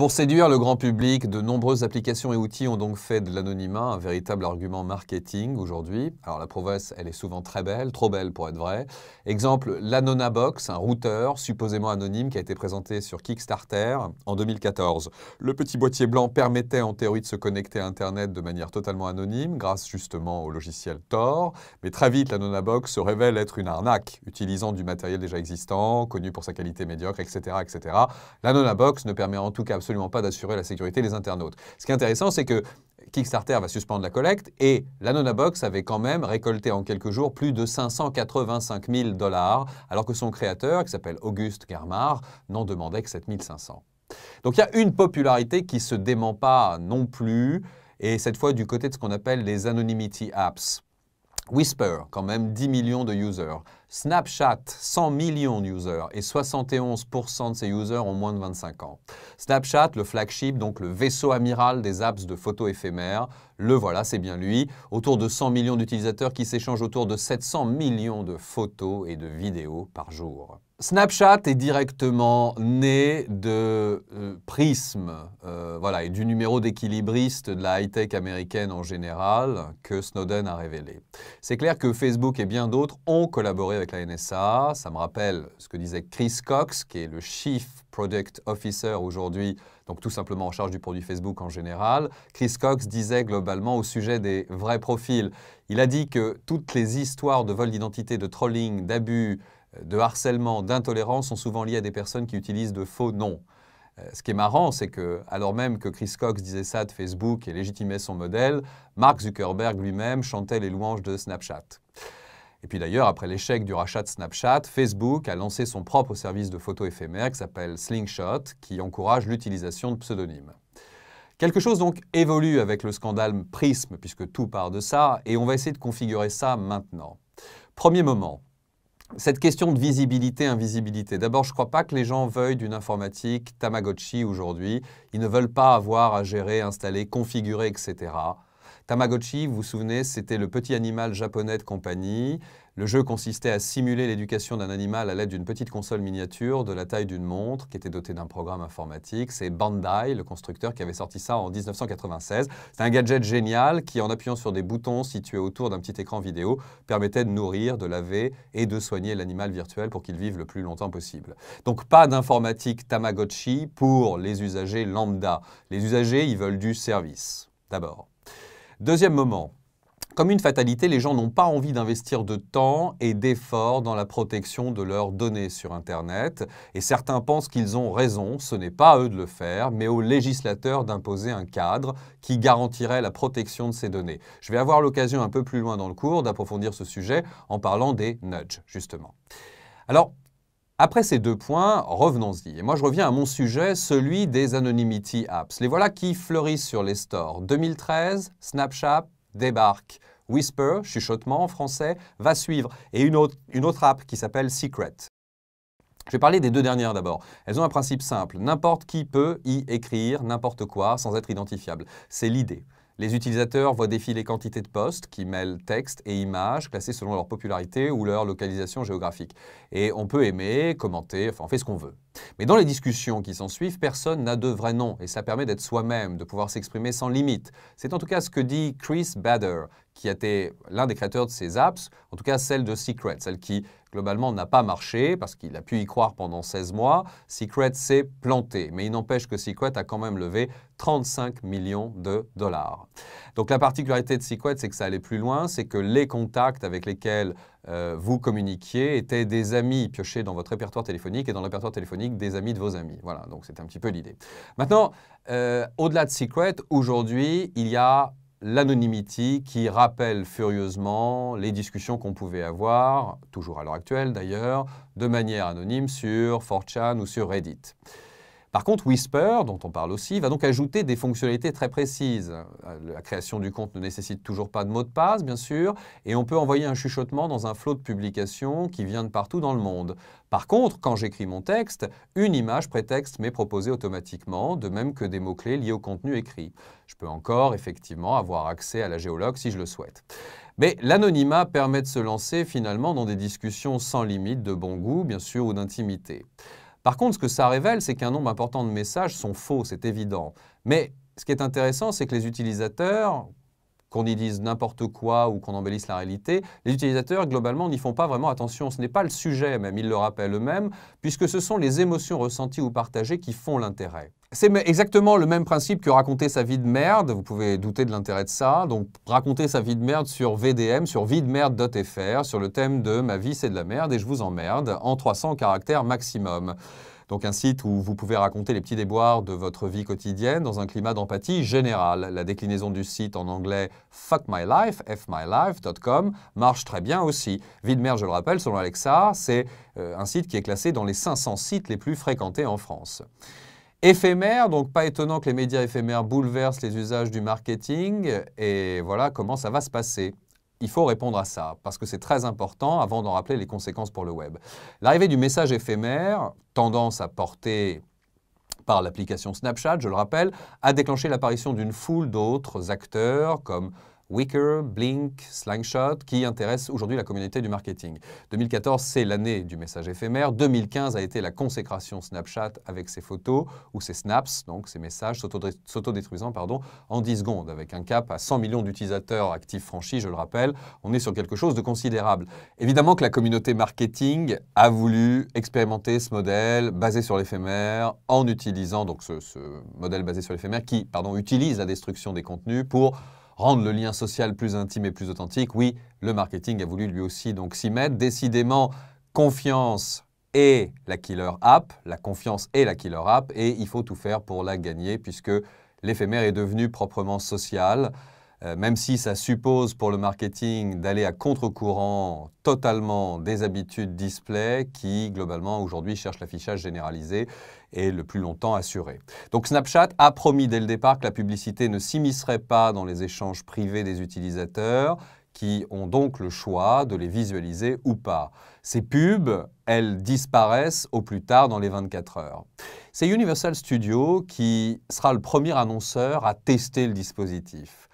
Pour séduire le grand public, de nombreuses applications et outils ont donc fait de l'anonymat un véritable argument marketing aujourd'hui. Alors la prouesse, elle est souvent très belle, trop belle pour être vraie. Exemple, l'Anonabox, un routeur supposément anonyme qui a été présenté sur Kickstarter en 2014. Le petit boîtier blanc permettait en théorie de se connecter à Internet de manière totalement anonyme, grâce justement au logiciel Tor. Mais très vite, l'Anonabox se révèle être une arnaque, utilisant du matériel déjà existant, connu pour sa qualité médiocre, etc. etc. L'Anonabox ne permet en tout cas absolument pas d'assurer la sécurité des internautes. Ce qui est intéressant, c'est que Kickstarter va suspendre la collecte et l'Anonabox avait quand même récolté en quelques jours plus de 585 000 $, alors que son créateur, qui s'appelle Auguste Germar, n'en demandait que 7 500. Donc il y a une popularité qui ne se dément pas non plus, et cette fois du côté de ce qu'on appelle les anonymity apps. Whisper, quand même 10 millions de users. Snapchat, 100 millions de users et 71% de ces users ont moins de 25 ans. Snapchat, le flagship, donc le vaisseau amiral des apps de photos éphémères, le voilà, c'est bien lui. Autour de 100 millions d'utilisateurs qui s'échangent autour de 700 millions de photos et de vidéos par jour. Snapchat est directement né de Prism, voilà, et du numéro d'équilibriste de la high-tech américaine en général que Snowden a révélé. C'est clair que Facebook et bien d'autres ont collaboré avec la NSA. Ça me rappelle ce que disait Chris Cox, qui est le Chief Product Officer aujourd'hui, donc tout simplement en charge du produit Facebook en général. Chris Cox disait globalement au sujet des vrais profils. Il a dit que toutes les histoires de vol d'identité, de trolling, d'abus, de harcèlement, d'intolérance sont souvent liées à des personnes qui utilisent de faux noms. Ce qui est marrant, c'est que, alors même que Chris Cox disait ça de Facebook et légitimait son modèle, Mark Zuckerberg lui-même chantait les louanges de Snapchat. Et puis d'ailleurs, après l'échec du rachat de Snapchat, Facebook a lancé son propre service de photos éphémères qui s'appelle Slingshot, qui encourage l'utilisation de pseudonymes. Quelque chose donc évolue avec le scandale Prism, puisque tout part de ça, et on va essayer de configurer ça maintenant. Premier moment. Cette question de visibilité-invisibilité. D'abord, je ne crois pas que les gens veuillent d'une informatique Tamagotchi aujourd'hui. Ils ne veulent pas avoir à gérer, installer, configurer, etc. Tamagotchi, vous vous souvenez, c'était le petit animal japonais de compagnie. Le jeu consistait à simuler l'éducation d'un animal à l'aide d'une petite console miniature de la taille d'une montre qui était dotée d'un programme informatique. C'est Bandai, le constructeur, qui avait sorti ça en 1996. C'est un gadget génial qui, en appuyant sur des boutons situés autour d'un petit écran vidéo, permettait de nourrir, de laver et de soigner l'animal virtuel pour qu'il vive le plus longtemps possible. Donc pas d'informatique Tamagotchi pour les usagers lambda. Les usagers, ils veulent du service, d'abord. Deuxième moment. Comme une fatalité, les gens n'ont pas envie d'investir de temps et d'efforts dans la protection de leurs données sur Internet. Et certains pensent qu'ils ont raison, ce n'est pas à eux de le faire, mais aux législateurs d'imposer un cadre qui garantirait la protection de ces données. Je vais avoir l'occasion un peu plus loin dans le cours d'approfondir ce sujet en parlant des nudges, justement. Alors, après ces deux points, revenons-y. Et moi, je reviens à mon sujet, celui des anonymity apps. Les voilà qui fleurissent sur les stores. 2013, Snapchat débarque. Whisper, chuchotement en français, va suivre. Et une autre app qui s'appelle Secret. Je vais parler des deux dernières d'abord. Elles ont un principe simple. N'importe qui peut y écrire n'importe quoi sans être identifiable. C'est l'idée. Les utilisateurs voient défiler quantité de posts qui mêlent texte et images classés selon leur popularité ou leur localisation géographique. Et on peut aimer, commenter, enfin on fait ce qu'on veut. Mais dans les discussions qui s'ensuivent, personne n'a de vrai nom et ça permet d'être soi-même, de pouvoir s'exprimer sans limite. C'est en tout cas ce que dit Chris Bader, qui était l'un des créateurs de ces apps, en tout cas celle de Secret, celle qui globalement n'a pas marché parce qu'il a pu y croire pendant 16 mois. Secret s'est planté, mais il n'empêche que Secret a quand même levé 35 millions de dollars. Donc la particularité de Secret, c'est que ça allait plus loin, c'est que les contacts avec lesquels vous communiquiez étaient des amis piochés dans votre répertoire téléphonique et dans le répertoire téléphonique des amis de vos amis. Voilà, donc c'était un petit peu l'idée. Maintenant, au-delà de Secret, aujourd'hui, il y a l'anonymity qui rappelle furieusement les discussions qu'on pouvait avoir, toujours à l'heure actuelle d'ailleurs, de manière anonyme sur 4chan ou sur Reddit. Par contre, Whisper, dont on parle aussi, va donc ajouter des fonctionnalités très précises. La création du compte ne nécessite toujours pas de mot de passe, bien sûr, et on peut envoyer un chuchotement dans un flot de publications qui vient de partout dans le monde. Par contre, quand j'écris mon texte, une image prétexte m'est proposée automatiquement, de même que des mots-clés liés au contenu écrit. Je peux encore, effectivement, avoir accès à la géologue si je le souhaite. Mais l'anonymat permet de se lancer finalement dans des discussions sans limite de bon goût, bien sûr, ou d'intimité. Par contre, ce que ça révèle, c'est qu'un nombre important de messages sont faux, c'est évident. Mais ce qui est intéressant, c'est que les utilisateurs, qu'on y dise n'importe quoi ou qu'on embellisse la réalité, les utilisateurs, globalement, n'y font pas vraiment attention. Ce n'est pas le sujet, même, ils le rappellent eux-mêmes, puisque ce sont les émotions ressenties ou partagées qui font l'intérêt. C'est exactement le même principe que raconter sa vie de merde. Vous pouvez douter de l'intérêt de ça. Donc, raconter sa vie de merde sur VDM, sur videmerde.fr, sur le thème de « Ma vie, c'est de la merde et je vous emmerde » en 300 caractères maximum. Donc un site où vous pouvez raconter les petits déboires de votre vie quotidienne dans un climat d'empathie générale. La déclinaison du site en anglais fuckmylife.com marche très bien aussi. Vie de merde, je le rappelle, selon Alexa, c'est un site qui est classé dans les 500 sites les plus fréquentés en France. Éphémère, donc pas étonnant que les médias éphémères bouleversent les usages du marketing et voilà comment ça va se passer. Il faut répondre à ça, parce que c'est très important avant d'en rappeler les conséquences pour le web. L'arrivée du message éphémère, tendance à porter par l'application Snapchat, je le rappelle, a déclenché l'apparition d'une foule d'autres acteurs comme Wickr, Blink, Slingshot, qui intéressent aujourd'hui la communauté du marketing. 2014, c'est l'année du message éphémère. 2015 a été la consécration Snapchat avec ses photos, ou ses snaps, donc ses messages s'autodétruisant en 10 secondes, avec un cap à 100 millions d'utilisateurs actifs franchis, je le rappelle. On est sur quelque chose de considérable. Évidemment que la communauté marketing a voulu expérimenter ce modèle basé sur l'éphémère en utilisant donc ce modèle basé sur l'éphémère qui utilise la destruction des contenus pour rendre le lien social plus intime et plus authentique. Oui, le marketing a voulu lui aussi donc s'y mettre. Décidément, confiance est la killer app, la confiance est la killer app et il faut tout faire pour la gagner puisque l'éphémère est devenu proprement social. Même si ça suppose pour le marketing d'aller à contre-courant totalement des habitudes display qui, globalement, aujourd'hui cherchent l'affichage généralisé et le plus longtemps assuré. Donc Snapchat a promis dès le départ que la publicité ne s'immiscerait pas dans les échanges privés des utilisateurs qui ont donc le choix de les visualiser ou pas. Ces pubs, elles disparaissent au plus tard dans les 24 heures. C'est Universal Studios qui sera le premier annonceur à tester le dispositif.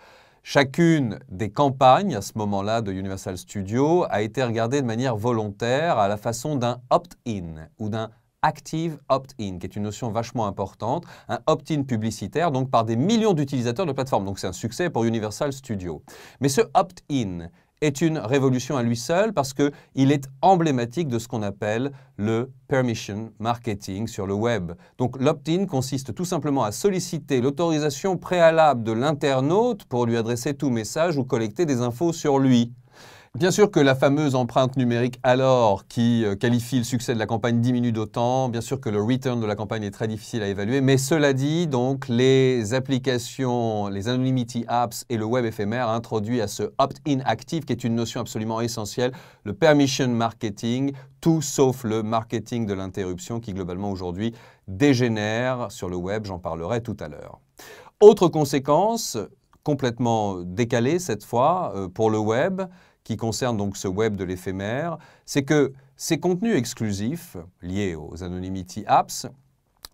Chacune des campagnes à ce moment-là de Universal Studios a été regardée de manière volontaire à la façon d'un opt-in ou d'un active opt-in, qui est une notion vachement importante, un opt-in publicitaire donc par des millions d'utilisateurs de plateforme. Donc c'est un succès pour Universal Studios. Mais ce opt-in est une révolution à lui seul parce qu'il est emblématique de ce qu'on appelle le permission marketing sur le web. Donc l'opt-in consiste tout simplement à solliciter l'autorisation préalable de l'internaute pour lui adresser tout message ou collecter des infos sur lui. Bien sûr que la fameuse empreinte numérique alors qui qualifie le succès de la campagne diminue d'autant, bien sûr que le return de la campagne est très difficile à évaluer, mais cela dit, donc les applications, les anonymity apps et le web éphémère introduit à ce opt-in active qui est une notion absolument essentielle, le permission marketing, tout sauf le marketing de l'interruption qui globalement aujourd'hui dégénère sur le web, j'en parlerai tout à l'heure. Autre conséquence, complètement décalée cette fois pour le web, qui concerne donc ce web de l'éphémère, c'est que ces contenus exclusifs liés aux anonymity apps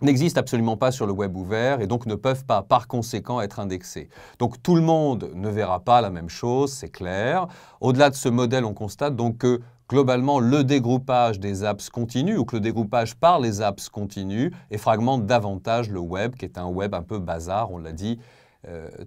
n'existent absolument pas sur le web ouvert et donc ne peuvent pas par conséquent être indexés. Donc tout le monde ne verra pas la même chose, c'est clair. Au-delà de ce modèle, on constate donc que globalement le dégroupage des apps continue ou que le dégroupage par les apps continue et fragmente davantage le web qui est un web un peu bazar, on l'a dit,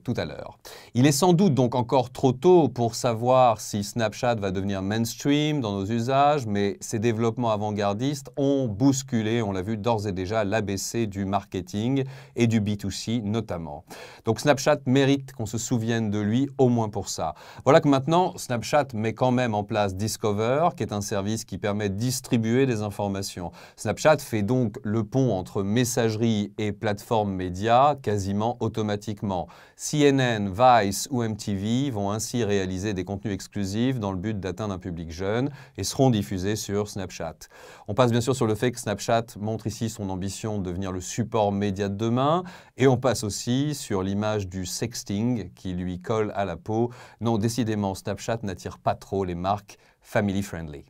tout à l'heure. Il est sans doute donc encore trop tôt pour savoir si Snapchat va devenir mainstream dans nos usages, mais ces développements avant-gardistes ont bousculé, on l'a vu d'ores et déjà, l'ABC du marketing et du B2C notamment. Donc Snapchat mérite qu'on se souvienne de lui au moins pour ça. Voilà que maintenant, Snapchat met quand même en place Discover, qui est un service qui permet de distribuer des informations. Snapchat fait donc le pont entre messagerie et plateforme média quasiment automatiquement. CNN, Vice ou MTV vont ainsi réaliser des contenus exclusifs dans le but d'atteindre un public jeune et seront diffusés sur Snapchat. On passe bien sûr sur le fait que Snapchat montre ici son ambition de devenir le support média de demain et on passe aussi sur l'image du sexting qui lui colle à la peau. Non, décidément, Snapchat n'attire pas trop les marques family friendly.